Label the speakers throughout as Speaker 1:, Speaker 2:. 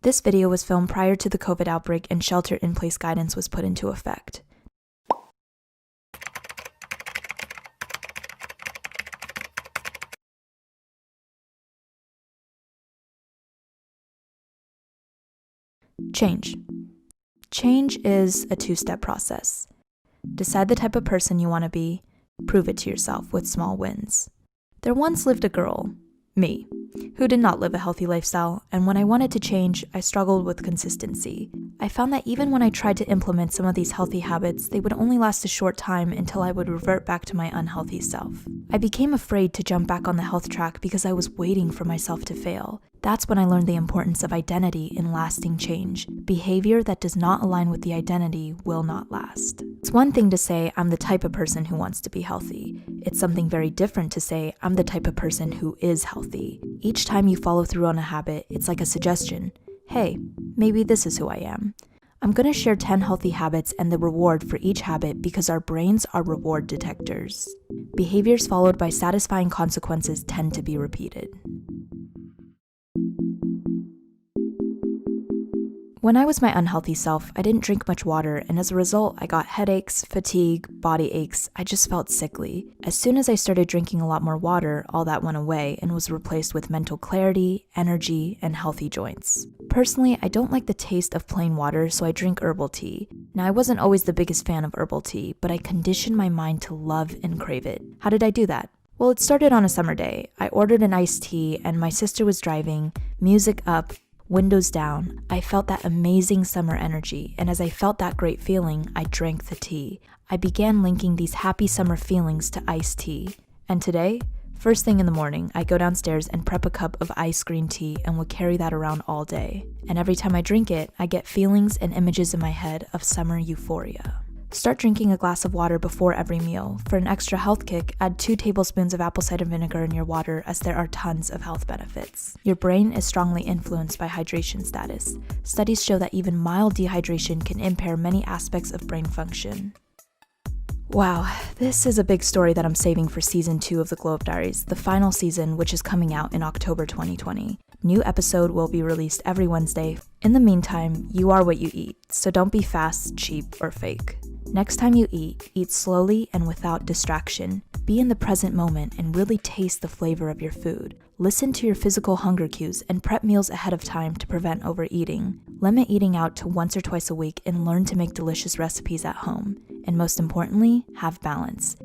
Speaker 1: This video was filmed prior to the COVID outbreak and shelter-in-place guidance was put into effect. Change. Change is a two-step process. Decide the type of person you want to be, prove it to yourself with small wins. There once lived a girl, me, who did not live a healthy lifestyle, and when I wanted to change, I struggled with consistency. I found that even when I tried to implement some of these healthy habits, they would only last a short time until I would revert back to my unhealthy self. I became afraid to jump back on the health track because I was waiting for myself to fail. That's when I learned the importance of identity in lasting change. Behavior that does not align with the identity will not last. It's one thing to say, I'm the type of person who wants to be healthy. It's something very different to say, I'm the type of person who is healthy. Each time you follow through on a habit, it's like a suggestion. Hey, maybe this is who I am. I'm going to share 10 healthy habits and the reward for each habit because our brains are reward detectors. Behaviors followed by satisfying consequences tend to be repeated. When I was my unhealthy self, I didn't drink much water, and as a result, I got headaches, fatigue, body aches. I just felt sickly. As soon as I started drinking a lot more water, all that went away and was replaced with mental clarity, energy, and healthy joints. Personally, I don't like the taste of plain water, so I drink herbal tea. Now, I wasn't always the biggest fan of herbal tea, but I conditioned my mind to love and crave it. How did I do that? Well, it started on a summer day. I ordered an iced tea, and my sister was driving, music up, windows down. I felt that amazing summer energy, and as I felt that great feeling, I drank the tea. I began linking these happy summer feelings to iced tea. And today, first thing in the morning, I go downstairs and prep a cup of iced green tea and will carry that around all day. And every time I drink it, I get feelings and images in my head of summer euphoria. Start drinking a glass of water before every meal. For an extra health kick, add 2 tablespoons of apple cider vinegar in your water as there are tons of health benefits. Your brain is strongly influenced by hydration status. Studies show that even mild dehydration can impair many aspects of brain function. Wow, this is a big story that I'm saving for season 2 of the Glow Up Diaries, the final season, which is coming out in October 2020. New episode will be released every Wednesday. In the meantime, you are what you eat, so don't be fast, cheap, or fake. Next time you eat slowly and without distraction. Be in the present moment and really taste the flavor of your food. Listen to your physical hunger cues and prep meals ahead of time to prevent overeating. Limit eating out to once or twice a week and learn to make delicious recipes at home. And most importantly, have balance.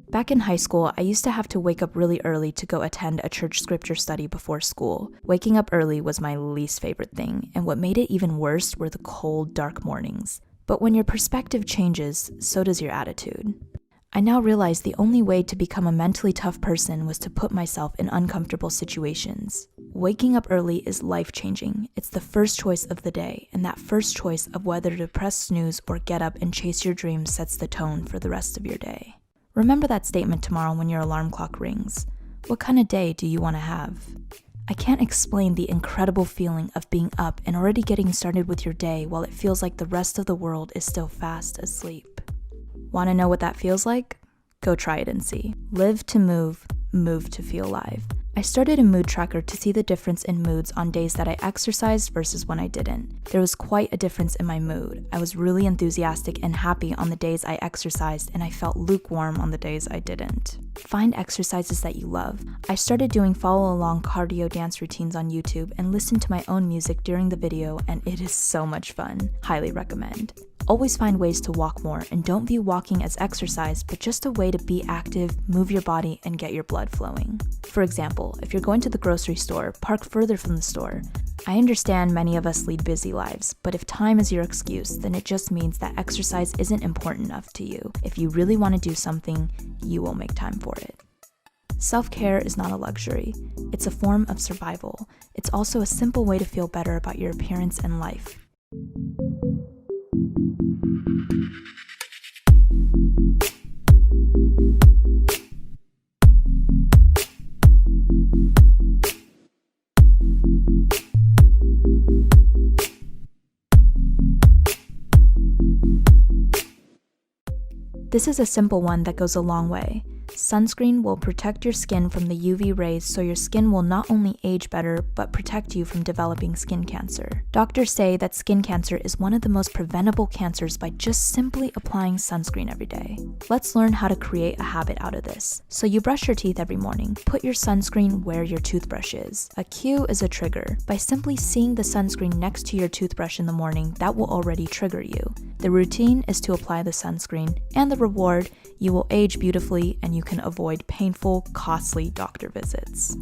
Speaker 1: Back in high school, I used to have to wake up really early to go attend a church scripture study before school. Waking up early was my least favorite thing, and what made it even worse were the cold, dark mornings. But when your perspective changes, so does your attitude. I now realize the only way to become a mentally tough person was to put myself in uncomfortable situations. Waking up early is life-changing. It's the first choice of the day, and that first choice of whether to press snooze or get up and chase your dreams sets the tone for the rest of your day. Remember that statement tomorrow when your alarm clock rings. What kind of day do you want to have? I can't explain the incredible feeling of being up and already getting started with your day while it feels like the rest of the world is still fast asleep. Want to know what that feels like? Go try it and see. Live to move, move to feel alive. I started a mood tracker to see the difference in moods on days that I exercised versus when I didn't. There was quite a difference in my mood. I was really enthusiastic and happy on the days I exercised, and I felt lukewarm on the days I didn't. Find exercises that you love. I started doing follow-along cardio dance routines on YouTube and listened to my own music during the video, and it is so much fun. Highly recommend. Always find ways to walk more, and don't view walking as exercise, but just a way to be active, move your body, and get your blood flowing. For example, if you're going to the grocery store, park further from the store. I understand many of us lead busy lives, but if time is your excuse, then it just means that exercise isn't important enough to you. If you really want to do something, you will make time for it. Self-care is not a luxury. It's a form of survival. It's also a simple way to feel better about your appearance and life. This is a simple one that goes a long way. Sunscreen will protect your skin from the UV rays so your skin will not only age better, but protect you from developing skin cancer. Doctors say that skin cancer is one of the most preventable cancers by just simply applying sunscreen every day. Let's learn how to create a habit out of this. So you brush your teeth every morning. Put your sunscreen where your toothbrush is. A cue is a trigger. By simply seeing the sunscreen next to your toothbrush in the morning, that will already trigger you. The routine is to apply the sunscreen, and the reward, you will age beautifully and you can avoid painful, costly doctor visits.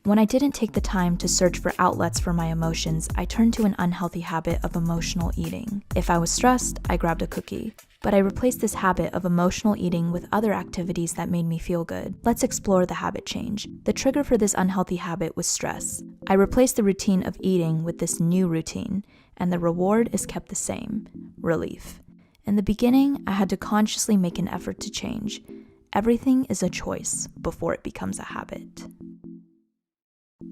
Speaker 1: When I didn't take the time to search for outlets for my emotions, I turned to an unhealthy habit of emotional eating. If I was stressed, I grabbed a cookie. But I replaced this habit of emotional eating with other activities that made me feel good. Let's explore the habit change. The trigger for this unhealthy habit was stress. I replaced the routine of eating with this new routine, and the reward is kept the same: relief. In the beginning, I had to consciously make an effort to change. Everything is a choice before it becomes a habit.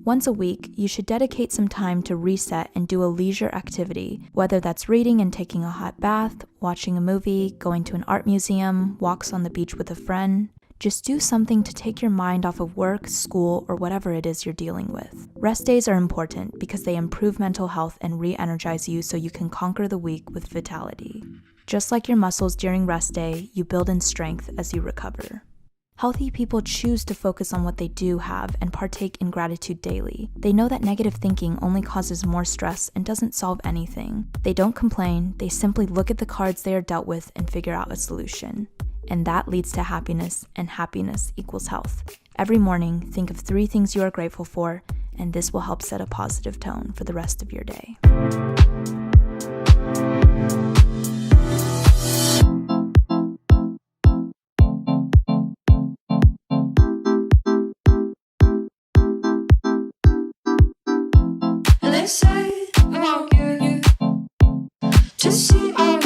Speaker 1: Once a week, you should dedicate some time to reset and do a leisure activity, whether that's reading and taking a hot bath, watching a movie, going to an art museum, walks on the beach with a friend. Just do something to take your mind off of work, school, or whatever it is you're dealing with. Rest days are important because they improve mental health and re-energize you so you can conquer the week with vitality. Just like your muscles during rest day, you build in strength as you recover. Healthy people choose to focus on what they do have and partake in gratitude daily. They know that negative thinking only causes more stress and doesn't solve anything. They don't complain, they simply look at the cards they are dealt with and figure out a solution. And that leads to happiness, and happiness equals health. Every morning, think of 3 things you are grateful for, and this will help set a positive tone for the rest of your day.
Speaker 2: They say I want you to see all